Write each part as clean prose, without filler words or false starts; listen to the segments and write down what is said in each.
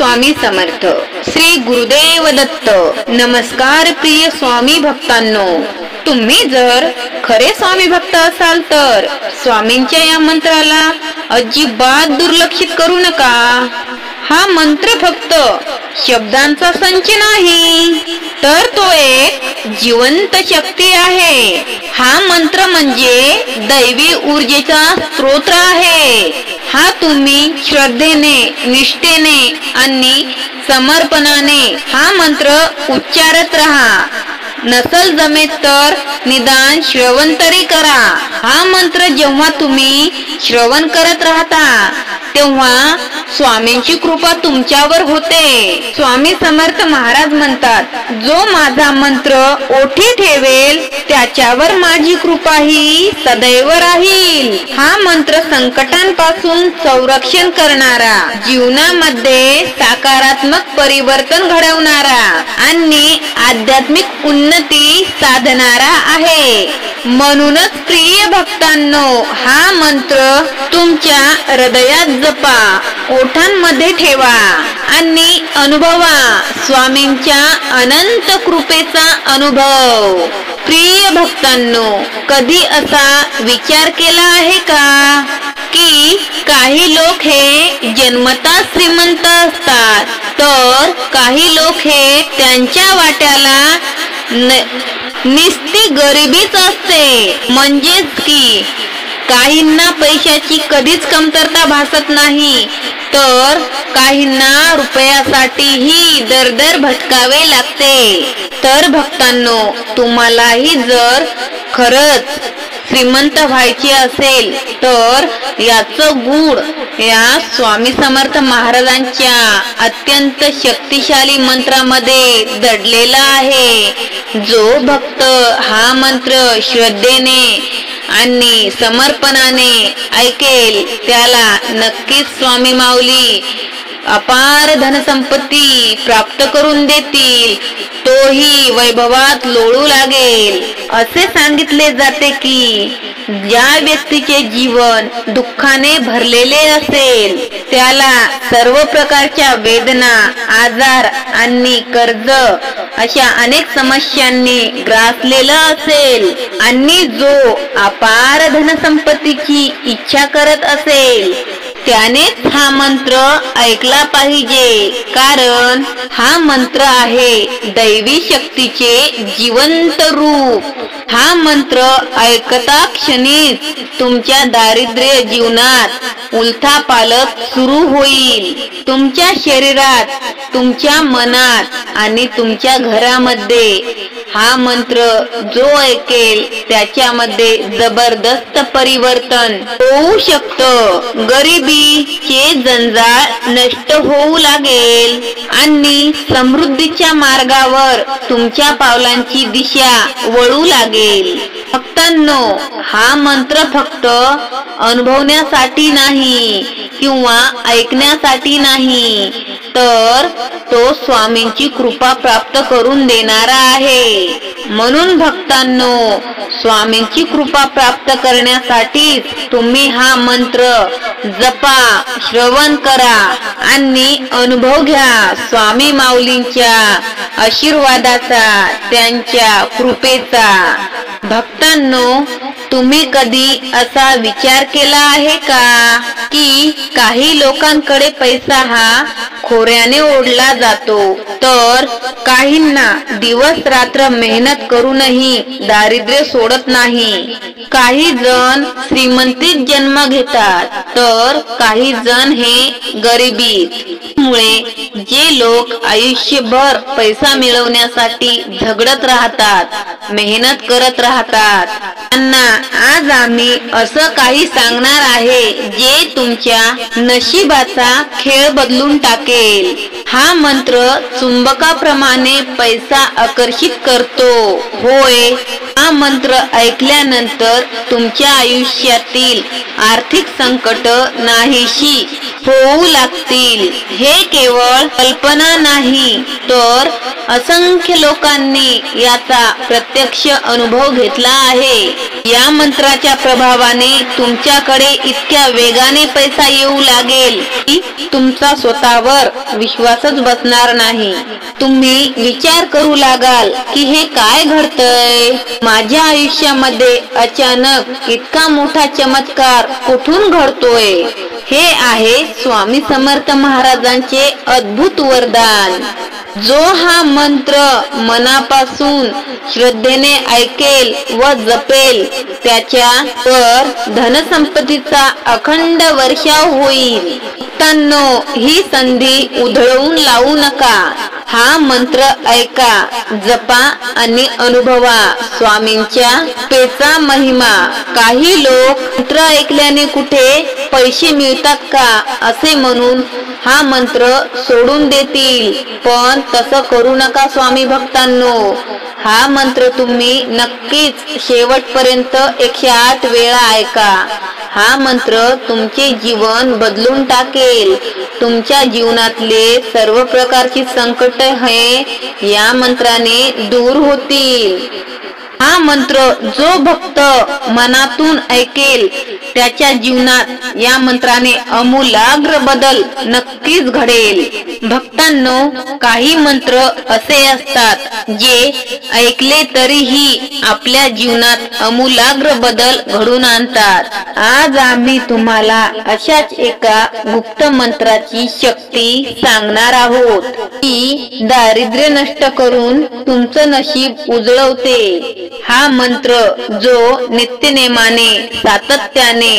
स्वामी समर्थ. श्री गुरुदेव दत्त. नमस्कार प्रिय स्वामी भक्तांनो. तुम्ही जर खरे स्वामी भक्त असाल तर स्वामींच्या या मंत्राला अजिबात दुर्लक्षित करू नका. हा मंत्र फक्त शब्दांचा संच नाही, तर तो एक जिवंत शक्ती आहे. हा मंत्र म्हणजे दैवी ऊर्जेचा स्रोत आहे. हा तुम्ही श्रद्धेने, निष्ठेने आणि समर्पणाने हा मंत्र उच्चारत राहा. नसल जमेत तर निदान श्रवण तरी करा. हा मंत्र जेव्हा तुम्ही श्रवण करत राहता तेव्हा स्वामींची कृपा तुमच्यावर होते. स्वामी समर्थ महाराज म्हणतात, जो माझा मंत्र ओठी ठेवेल त्याच्यावर माझी कृपा ही सदैव राहील. हा मंत्र संकटांपासून संरक्षण करणारा, जीवनामध्ये सकारात्मक परिवर्तन घडवणारा आणि आध्यात्मिक उन्नती साधणारा आहे. म्हणूनच प्रिय भक्तांनो, हा मंत्र तुमच्या हृदयात जपा, ओठांमध्ये ठेवा आणि अनुभवा स्वामींच्या अनंत कृपेचा अनुभव. प्रिय भक्तांनो, कधी असा विचार केला आहे का की काही लोक हे जन्मतः श्रीमंत असतात, तर काही लोक हे त्यांच्या वाट्याला निस्ती गरिबीच असते. म्हणजेच की काहींना पैशाची कधीच कमतरता भासत नाही, तर काहींना रुपयासाठीही दर भटकावे लागते. तर भक्तांनो, तुम्हालाही जर खरंच श्रीमंत व्हायचे असेल तर याचं गूढ या स्वामी समर्थ महाराजांच्या अत्यंत शक्तिशाली मंत्रामध्ये दडलेला आहे. जो भक्त हा मंत्र श्रद्धेने आणि समर्पणाने ऐकेल त्याला नक्कीच स्वामी माऊली अपार धनसंपत्ती प्राप्त करून देतील. तोही वैभवात लोळू लागेल. असे सांगितले जाते की ज्या व्यक्तीचे जीवन दुःखाने भरलेले असेल त्याला सर्व प्रकारच्या वेदना, आजार आणि कर्ज अशा अनेक समस्यांनी ग्रासलेला असेल आणि जो अपार धनसंपत्तीची इच्छा करत असेल त्यानेच हा मंत्र ऐकला पाहिजे. कारण हा मंत्र आहे दैवी शक्तीचे जिवंत रूप. हा मंत्र ऐकता क्षणीच तुमच्या दारिद्र्य जीवनात उलथापालथ सुरू होईल. तुमच्या शरीरात, तुमच्या मनात आणि तुमच्या घरामध्ये हा मंत्र जो ऐकेल त्याच्यामध्ये जबरदस्त परिवर्तन होऊ शकतं. गरिबीचे जंजाळ नष्ट होऊ लागेल आणि समृद्धीच्या मार्गावर तुमच्या पावलांची दिशा वळू लागेल. भक्तांनो, हा मंत्र फक्त अनुभवण्यासाठी नाही किंवा ऐकण्यासाठी नाही, तर तो स्वामींची कृपा प्राप्त करून देणारा आहे. म्हणून भक्तांनो, स्वामींची कृपा प्राप्त करण्यासाठी तुम्ही हा मंत्र जपा, श्रवण करा आणि अनुभव घ्या स्वामी माऊलींच्या आशीर्वादाचा, त्यांच्या कृपेचा. भक्तांनो, तुम्ही कधी असा विचार केला आहे का की काही लोकांकडे पैसा हा खोऱ्याने ओढला जातो, तर काहींना दिवस रात्र मेहनत करूनही दारिद्र्य सोडत नाही. काही जण श्रीमंतीत जन्म घेतात, तर काही जण हे गरिबीमुळे जे लोक आयुष्यभर पैसा मिळवण्यासाठी झगडत राहतात, मेहनत करत राहतात, त्यांना आज आम्ही असं काही सांगणार आहे जे तुमच्या नशिबाचा खेळ बदलून टाकेल. हा मंत्र चुंबकाप्रमाणे पैसा आकर्षित करतो. होय, हा मंत्र ऐकल्यानंतर तुमच्या आयुष्यात आयुष्यातील आर्थिक संकट नाहीशी होऊ लागतील. हे केवळ कल्पना नाही तर असंख्य लोकांनी याचा प्रत्यक्ष अनुभव घेतला आहे. या मंत्राच्या प्रभावाने तुमच्याकडे इतक्या वेगाने पैसा येऊ लागेल की तुमचा स्वतःवर विश्वासच बसणार नाही. तुम्ही विचार करू लागाल की हे काय घडतंय, माझ्या आयुष्यामध्ये अचानक इतका मोठा चमत्कार कुठून घडतोय. हे आहे स्वामी समर्थ महाराजांचे अद्भुत वरदान. जो हा मंत्र मनापासून श्रद्धेने ऐकेल व जपेल त्याच्यावर धनसंपत्तीचा अखंड वर्षाव होईल. भक्तांनो, ही संधी उधळून लावू नका. हा मंत्र ऐका, जपा आणि अनुभवा स्वामींच्या कृपेचा महिमा. काही लोक मंत्र ऐकल्याने कुठे पैसे मिळतात का असे म्हणून हा मंत्र सोडून देतील, पण तसं करू नका स्वामी भक्तांनो. हा मंत्र तुम्ही नक्कीच शेवटपर्यंत 108 वेळा ऐका. हा मंत्र तुमचे जीवन बदलून टाकेल. तुमच्या जीवनातले सर्व प्रकारची संकट हे या मंत्राने दूर होतील. हा मंत्र जो भक्त मनातून ऐकेल त्याच्या जीवनात या मंत्राने आमूलाग्र बदल नक्कीच घडेल. भक्तांनो, काही मंत्र असे असतात जे ऐकले तरीही आपल्या जीवनात आमूलाग्र बदल घडून आणतात. आज आम्ही तुम्हाला अशाच एका गुप्त मंत्राची शक्ती सांगणार आहोत की दारिद्र्य नष्ट करून तुमचं नशीब उजळवते. हा मंत्र जो नित्यनेमाने सातत्याने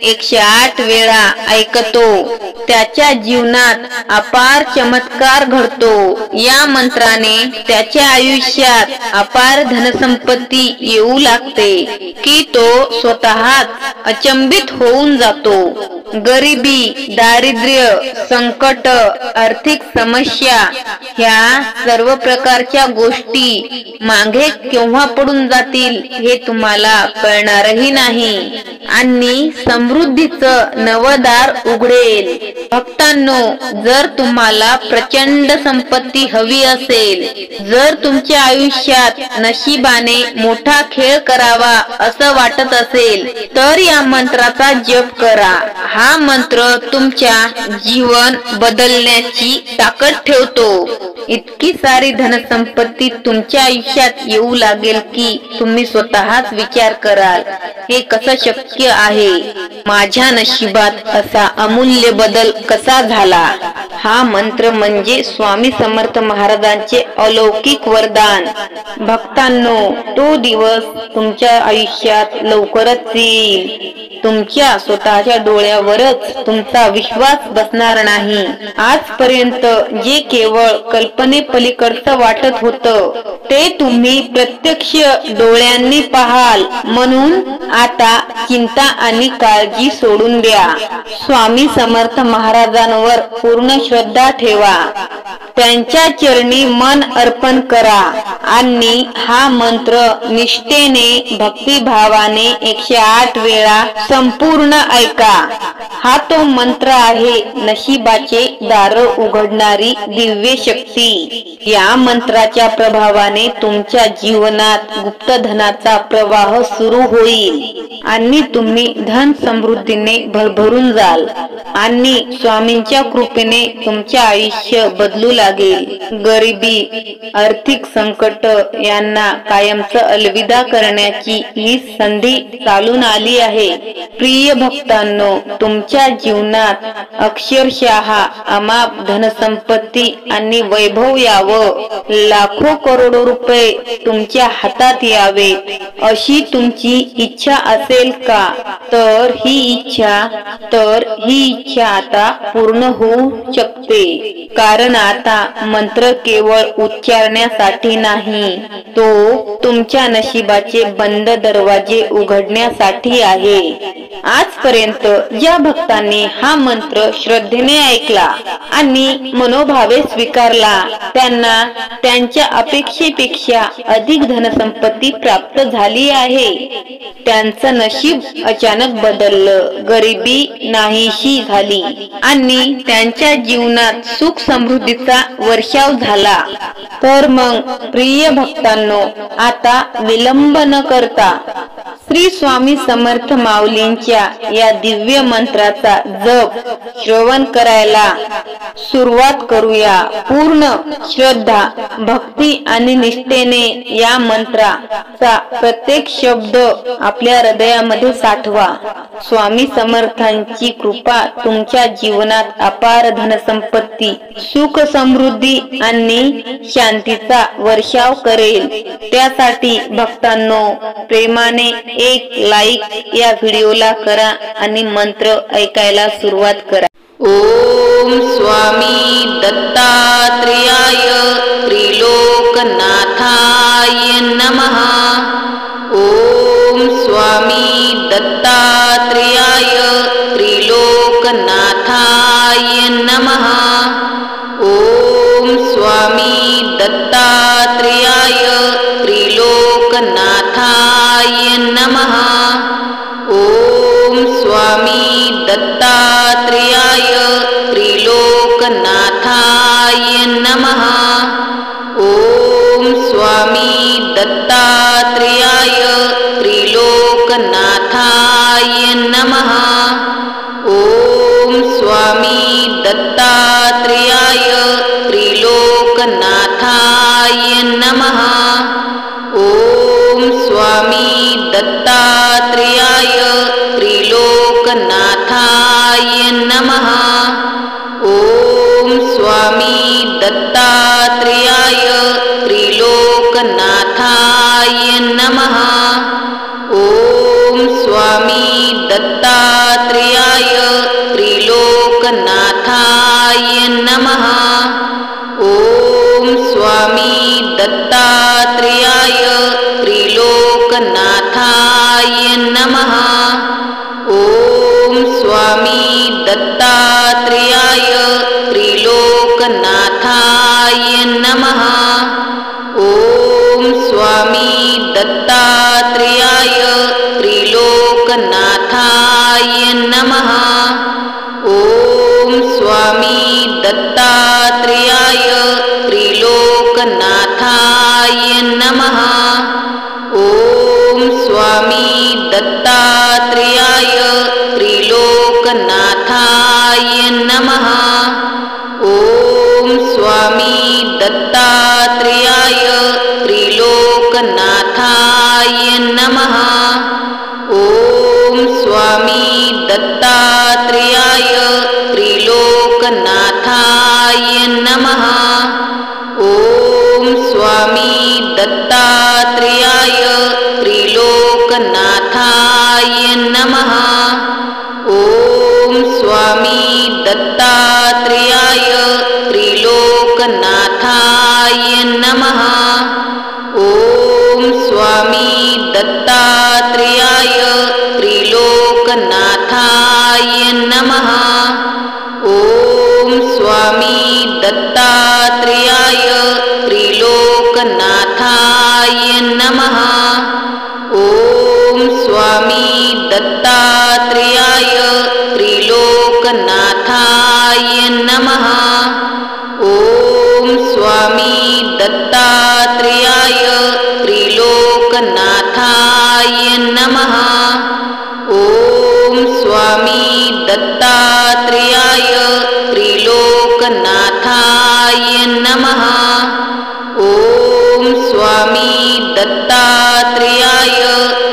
108 वेळा ऐकतो त्याच्या जीवनात अपार चमत्कार घडतो. या मंत्राने त्याच्या आयुष्यात अपार धनसंपत्ती येऊ लागते की तो स्वतःच अचंबित होऊन जातो. गरिबी, दारिद्र्य, संकट, आर्थिक समस्या ह्या सर्व प्रकारच्या गोष्टी मागे केव्हा पडून जातील हे तुम्हाला कळणारही नाही आणि समृद्धीचं नवदार उघडेल. भक्तांनो, जर तुम्हाला प्रचंड संपत्ती हवी असेल, जर तुमच्या आयुष्यात नशिबाने मोठा खेळ करावा असं वाटत असेल तर या मंत्राचा जप करा. हा मंत्र तुमच्या जीवन बदलण्याची ताकद ठेवतो. इतकी सारी धनसंपत्ती तुमच्या आयुष्यात येऊ लागेल की तुम्ही स्वतःच विचार कराल, हे कसं शक्य आहे. माझ्या नशिबात असा अमूल्य बदल कसा झाला. हा मंत्र म्हणजे स्वामी समर्थ महाराजांचे अलौकिक वरदान. भक्तांनो, तो दिवस तुमच्या आयुष्यात लवकरच येईल. तुमच्या स्वतःच्या डोळ्यावरच तुमचा विश्वास बसणार नाही. आजपर्यंत जे केवळ कल्पनेपलीकडचं वाटत होतं ते तुम्ही प्रत्यक्ष डोळ्यांनी पाहाल. म्हणून आता चिंता आणि काळजी सोडून द्या. स्वामी समर्थ महाराजांवर पूर्ण श्रद्धा ठेवा. त्यांच्या चरणी मन अर्पण करा आणि हा मंत्र निष्ठेने भक्तिभावाने 108 वेळा संपूर्ण ऐका. हा तो मंत्र आहे नशिबाचे दार उघडणारी दिव्य शक्ती. या मंत्राच्या प्रभावाने तुमच्या जीवनात गुप्तधनाचा प्रवाह सुरू होईल आणि तुम्ही धन समृद्धीने भरभरून जाल आणि स्वामींच्या कृपेने तुमचे आयुष्य बदलू लागेल. गरिबी, आर्थिक संकट यांना कायमचं अलविदा करण्याची ही संधी चालून आली आहे. प्रिय भक्तांनो, तुमच्या जीवनात अक्षरशः अमाप धनसंपत्ती आणि वैभव यावं, लाखो करोडो रुपये तुमच्या हातात यावेत अशी तुमची इच्छा असेल का, तर ही इच्छा आता पूर्ण होऊ शकते. कारण आता मंत्र केवळ उच्चारण्यासाठी नाही, तो तुमच्या नशिबाचे बंद दरवाजे उघडण्यासाठी आहे. आजपर्यंत ज्या ज्या भक्तांनी हा मंत्र श्रद्धेने ऐकला आणि मनोभावे स्वीकारला त्यांना त्यांच्या अपेक्षेपेक्षा अधिक धनसंपत्ती प्राप्त झाली आहे. त्यांचं नशीब अचानक बदललं, गरिबी नाहीशी झाली आणि त्यांच्या जीवनात सुख समृद्धीचा वर्षाव झाला. तर मग प्रिय भक्तांनो, आता विलंब न करता श्री स्वामी समर्थ माऊलींच्या या दिव्य मंत्राचा जप श्रवण करायला सुरुवात करूया. पूर्ण श्रद्धा, भक्ती आणि निष्ठेने या मंत्राचा प्रत्येक शब्द आपल्या हृदयामध्ये साठवा. स्वामी समर्थांची कृपा तुमच्या जीवनात अपार धनसंपत्ती, सुख समृद्धी आणि शांतीचा वर्षाव करेल. त्यासाठी भक्तांनो, प्रेमाने एक लाईक या व्हिडिओला करा आणि मंत्र ऐकायला सुरुवात करा. ओम स्वामी दत्तात्रेयाय त्रिलोकनाथाय नमः. ओम स्वामी दत्तात्रेयाय त्रिलोकनाथाय नमः. ओम स्वामी दत्तात्रेयाय त्रिलोकनाथाय नमः. ओम स्वामी दत्तात्रेयाय त्रिलोकनाथाय नमः. ओम स्वामी दत्तात्रेयाय त्रिलोकनाथाय नमः. ओम स्वामी दत्तात्रेयाय त्रिलोकनाथाय नमः. ओम स्वामी दत्तात्रेयाय त्रिलोकनाथाय नमः. ओम स्वामी दत्तात्रेयाय त्रिलोकनाथाय नमः. ओम स्वामी दत्तात्रेयाय त्रिलोकनाथाय नमः. ओम स्वामी दत्तात्रेयाय त्रिलोकनाथाय नमः. ओम स्वामी दत्तात्रेयाय त्रिलोकनाथाय नमः. ओम स्वामी दत्तात्रेयाय त्रिलोकनाथाय नमः. ओम स्वामी दत्तात्रेयाय त्रिलोकनाथाय नमः. ओम स्वामी दत्तात्रेयाय त्रिलोकनाथाय नमः. ओम स्वामी दत्तात्रेयाय त्रिलोकनाथाय नमः. ओम स्वामी दत्तात्रेयाय त्रिलोकनाथाय नमः. ओम स्वामी दत्तात्रेयाय त्रिलोकनाथाय नमः. ओम स्वामी दत्तात्रेयाय त्रिलोकनाथाय नमः. ओम स्वामी दत्तात्रेयाय त्रिलोकनाथाय नमः. ओम स्वामी दत्तात्रेयाय त्रिलोकनाथाय नमः. ओम स्वामी दत्तात्रेयाय त्रिलोकनाथाय नमः. ओम स्वामी दत्तात्रेयाय त्रिलोकनाथाय नमः. ओम स्वामी दत्तात्रेयाय त्रिलोकनाथाय नमः. ओम स्वामी दत्तात्रेयाय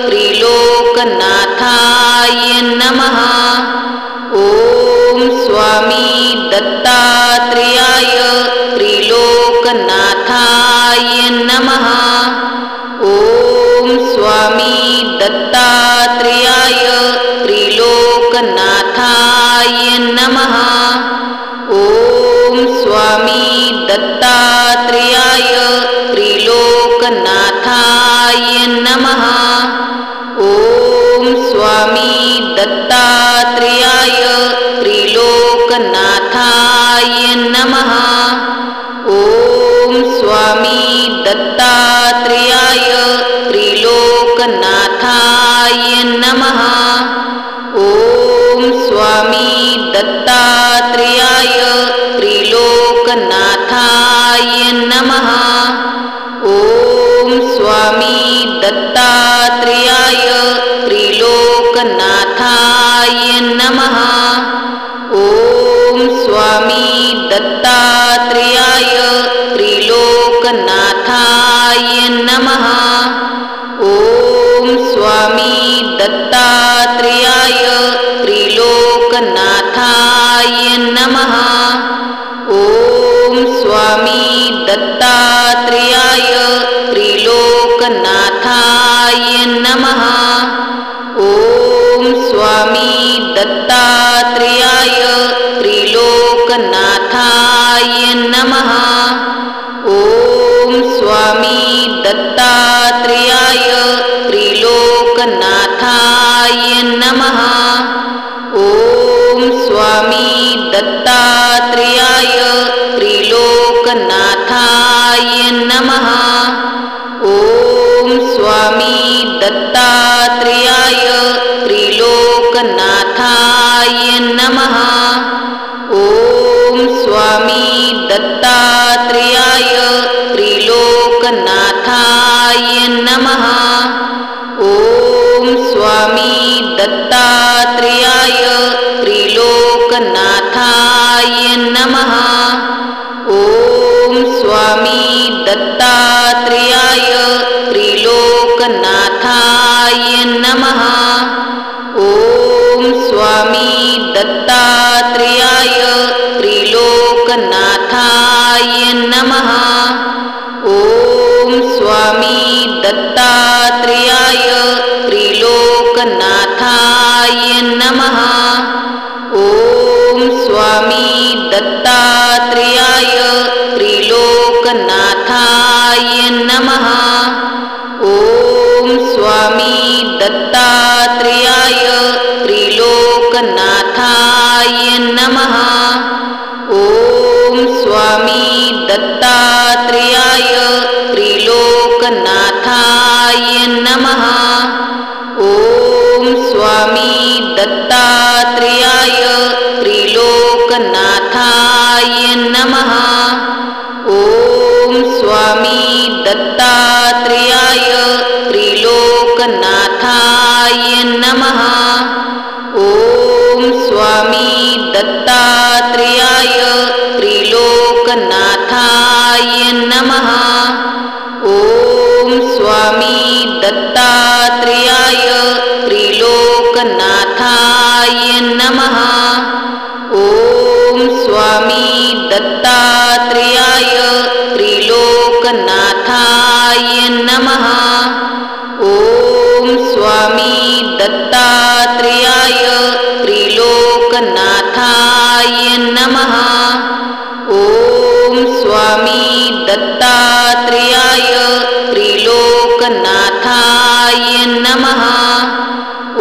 त्रिलोकनाथाय नमः. ओम स्वामी दत्तात्रेयाय त्रिलोकनाथाय नमः. ओम स्वामी दत्तात्रेयाय त्रिलोकनाथाय नमः. ओम स्वामी दत्तात्रेयाय त्रिलोकनाथाय नमः. ओम स्वामी दत्तात्रेयाय नमः। ओम स्वामी दत्तात्रेयाय त्रिलोकनाथाय नमः। ओम स्वामी दत्तात्रेयाय त्रिलोकनाथाय नमः। ओम स्वामी दत्तात्रेयाय त्रिलोकनाथाय नमः। ओम स्वामी दत्तात्रेयाय त्रिलोकनाथाय नमः। ओम स्वामी दत्तात्रेयाय त्रिलोकनाथाय नमः। ओम स्वामी दत्तात्रेयाय त्रिलोकनाथाय नमः। ओम स्वामी दत्तात्रेयाय त्रिलोकनाथाय नमः। ओम स्वामी दत्तात्रेयाय त्रिलोकनाथाय नमः। ओम स्वामी दत्तात्रेयाय त्रिलोकनाथाय नमः। ओम स्वामी दत्तात्रेयाय त्रिलोकनाथाय नमः। ओम स्वामी दत्तात्रेयाय त्रिलोकनाथाय नमः। ओम स्वामी दत्तात्रेयाय त्रिलोकनाथाय नमः। ओम स्वामी दत्तात्रेयाय त्रिलोकनाथाय नमः। ओम स्वामी दत्तात्रेयाय त्रिलोकनाथाय नमः। ओम स्वामी दत्तात्रेयाय त्रिलोकनाथाय नमः। ओम स्वामी दत्तात्रेयाय त्रिलोकनाथाय नमः। ओम स्वामी दत्तात्रेयाय त्रिलोकनाथाय नमः। ओम स्वामी दत्तात्रेयाय त्रिलोकनाथाय नमः। ओम स्वामी दत्तात्रेयाय त्रिलोकनाथाय नमः। ओम स्वामी दत्तात्रेयाय त्रिलोकनाथाय नमः। ओम स्वामी दत्तात्रेयाय त्रिलोकनाथाय नमः। ओम स्वामी दत्तात्रेयाय त्रिलोकनाथाय नमः। ओम स्वामी दत्तात्रेयाय त्रिलोकनाथाय नमः। ओम स्वामी दत्तात्रेयाय त्रिलोकनाथाय नमः। ओम स्वामी दत्तात्रेयाय त्रिलोकनाथाय नमः।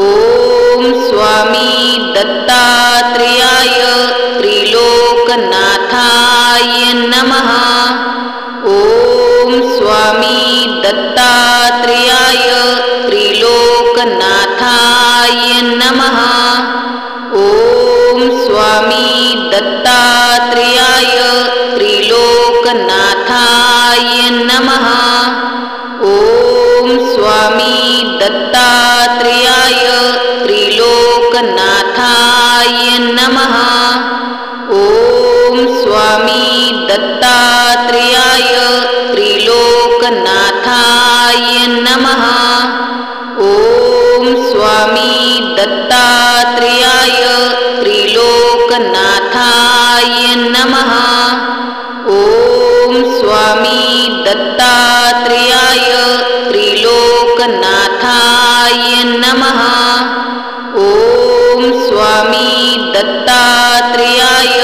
ओम स्वामी दत्तात्रेयाय त्रिलोकनाथाय नमः। ओम स्वामी दत्तात्रेयाय त्रिलोकनाथाय नमः। ओम स्वामी दत्तात्रेयाय त्रिलोकनाथाय नमः। ओम स्वामी दत्तात्रेयाय त्रिलोकनाथाय नमः। ओम स्वामी दत्तात्रेयाय त्रिलोकनाथाय नमः। ओम स्वामी दत्तात्रेयाय त्रिलोकनाथाय नमः। ओम स्वामी दत्तात्रेयाय त्रिलोकनाथाय नमः। ओम स्वामी दत्तात्रेयाय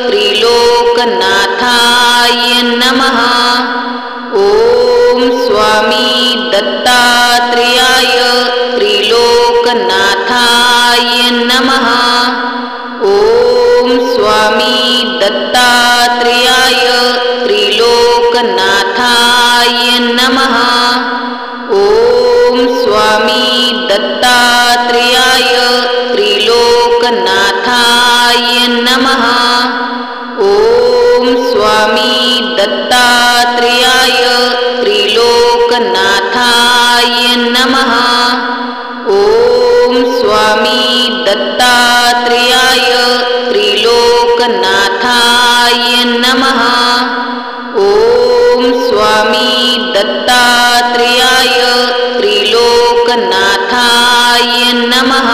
त्रिलोकनाथाय नमः। ओम स्वामी दत्तात्रेयाय त्रिलोकनाथाय नमः। ओम स्वामी दत्तात्रेयाय त्रिलोकनाथाय नमः। ओम स्वामी दत्तात्रेयाय त्रिलोकनाथाय नमः। ओम स्वामी दत्तात्रेयाय त्रिलोकनाथाय नमः। ओम स्वामी दत्तात्रेयाय त्रिलोकनाथाय नमः। ओम स्वामी दत्तात्रेयाय त्रिलोकनाथाय नमः।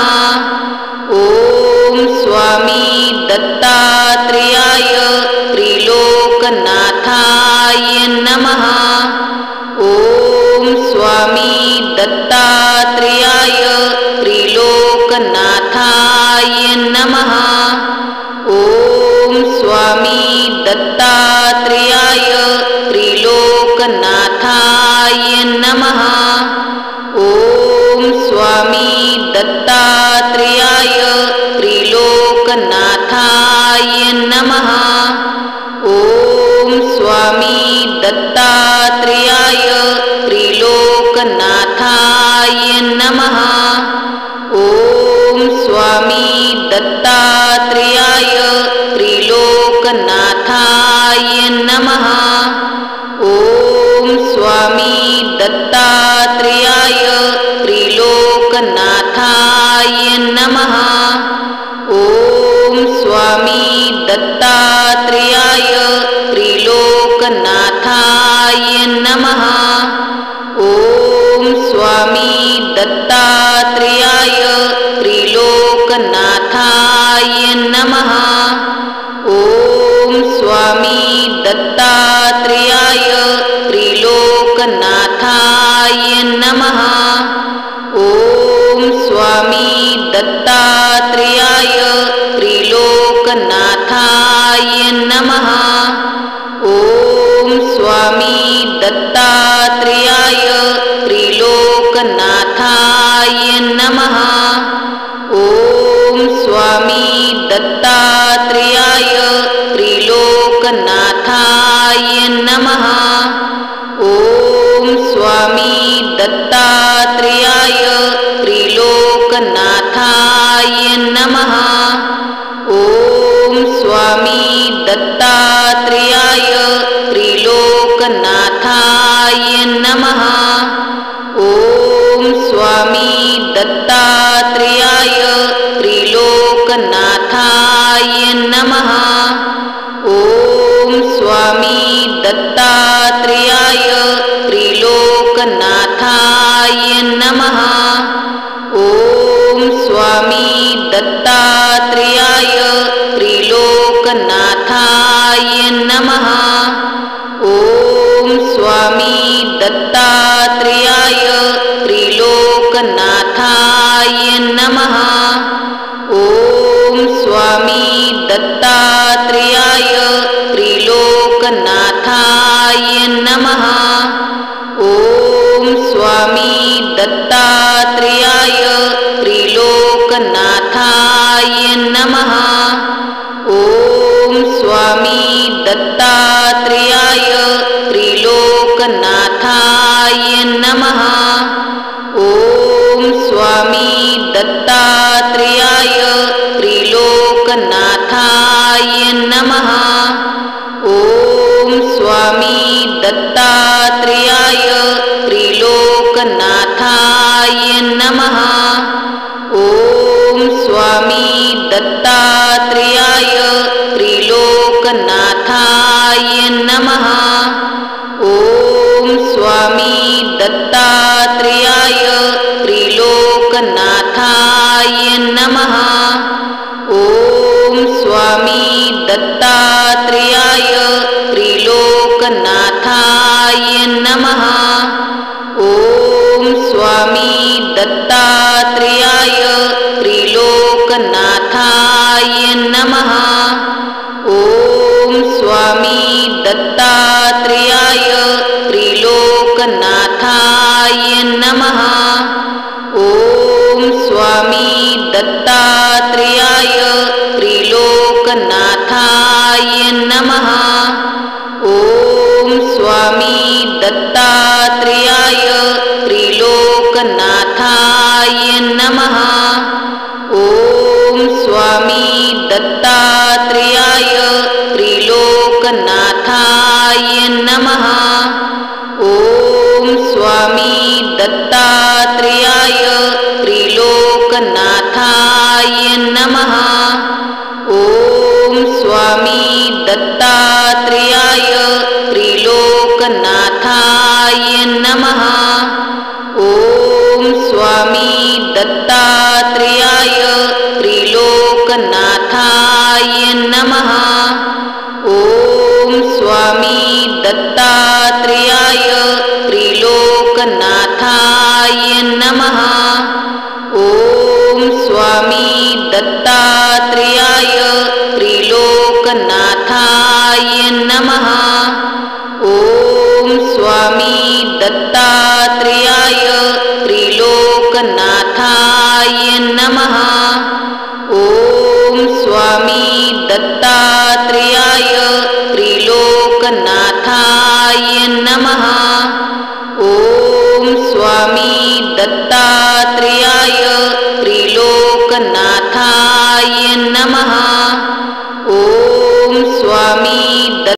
ओम स्वामी दत्तात्रेयाय त्रिलोकनाथाय नमः। ओम स्वामी दत्तात्रेयाय त्रिलोकनाथाय नमः। ओम स्वामी दत्तात्रेयाय त्रिलोकनाथाय नमः। ओम स्वामी दत्तात्रेयाय त्रिलोकनाथाय नमः। ओम स्वामी दत्तात्रेयाय त्रिलोकनाथाय नमः। ओम स्वामी दत्तात्रेयाय त्रिलोकनाथाय नमः। ओम स्वामी दत्तात्रेयाय त्रिलोकनाथाय नमः। ओम स्वामी दत्तात्रेयाय त्रिलोकनाथाय नमः। ओम स्वामी दत्तात्रेयाय त्रिलोकनाथाय नमः। ओम स्वामी दत्तात्रेयाय त्रिलोकनाथाय नमः। ओम स्वामी दत्तात्रेयाय त्रिलोकनाथाय नमः। ओम स्वामी दत्तात्रेयाय त्रिलोकनाथाय नमः। ओम स्वामी दत्तात्रेयाय त्रिलोकनाथाय नमः। ओम स्वामी दत्तात्रेयाय त्रिलोकनाथाय नमः। ओम स्वामी दत्तात्रेयाय त्रिलोकनाथाय नमः। ओम स्वामी दत्तात्रेयाय त्रिलोकनाथाय नमः। ओम स्वामी दत्तात्रेयाय त्रिलोकनाथाय नमः। ओम स्वामी दत्तात्रेयाय त्रिलोकनाथाय नमः। ओम स्वामी दत्तात्रेयाय त्रिलोकनाथाय नमः। ओम स्वामी दत्तात्रेयाय त्रिलोकनाथाय नमः। ओम स्वामी दत्तात्रेयाय त्रिलोकनाथाय नमः। ओम स्वामी दत्तात्रेयाय त्रिलोकनाथाय नमः। ओम स्वामी दत्तात्रेयाय त्रिलोकनाथाय नमः। ओम स्वामी दत्तात्रेयाय त्रिलोकनाथाय नमः। ओम स्वामी दत्तात्रेयाय त्रिलोकनाथाय नमः। ओम स्वामी दत्तात्रेयाय त्रिलोकनाथाय नमः। ओम स्वामी दत्तात्रेयाय त्रिलोकनाथाय नमः। ओम स्वामी दत्तात्रेयाय त्रिलोकनाथाय नमः। ओम स्वामी दत्तात्रेयाय त्रिलोकनाथाय नमः। ओम स्वामी दत्तात्रेयाय त्रिलोकनाथाय नमः। ओम स्वामी दत्तात्रेयाय त्रिलोकनाथाय नमः। ओम स्वामी दत्तात्रेयाय त्रिलोकनाथाय नमः। ओम स्वामी दत्तात्रेयाय त्रिलोकनाथाय नमः। ओम स्वामी दत्तात्रेयाय त्रिलोकनाथाय नमः। ओम स्वामी दत्तात्रेयाय त्रिलोकनाथाय नमः। ओम स्वामी दत्तात्रेयाय त्रिलोकनाथाय नमः। ओम स्वामी दत्तात्रेयाय त्रिलोकनाथाय नमः। ओम स्वामी दत्तात्रेयाय त्रिलोकनाथाय नमः। ओम स्वामी दत्तात्रेयाय त्रिलोकनाथाय नमः। ओम स्वामी दत्तात्रेयाय त्रिलोकनाथाय नमः।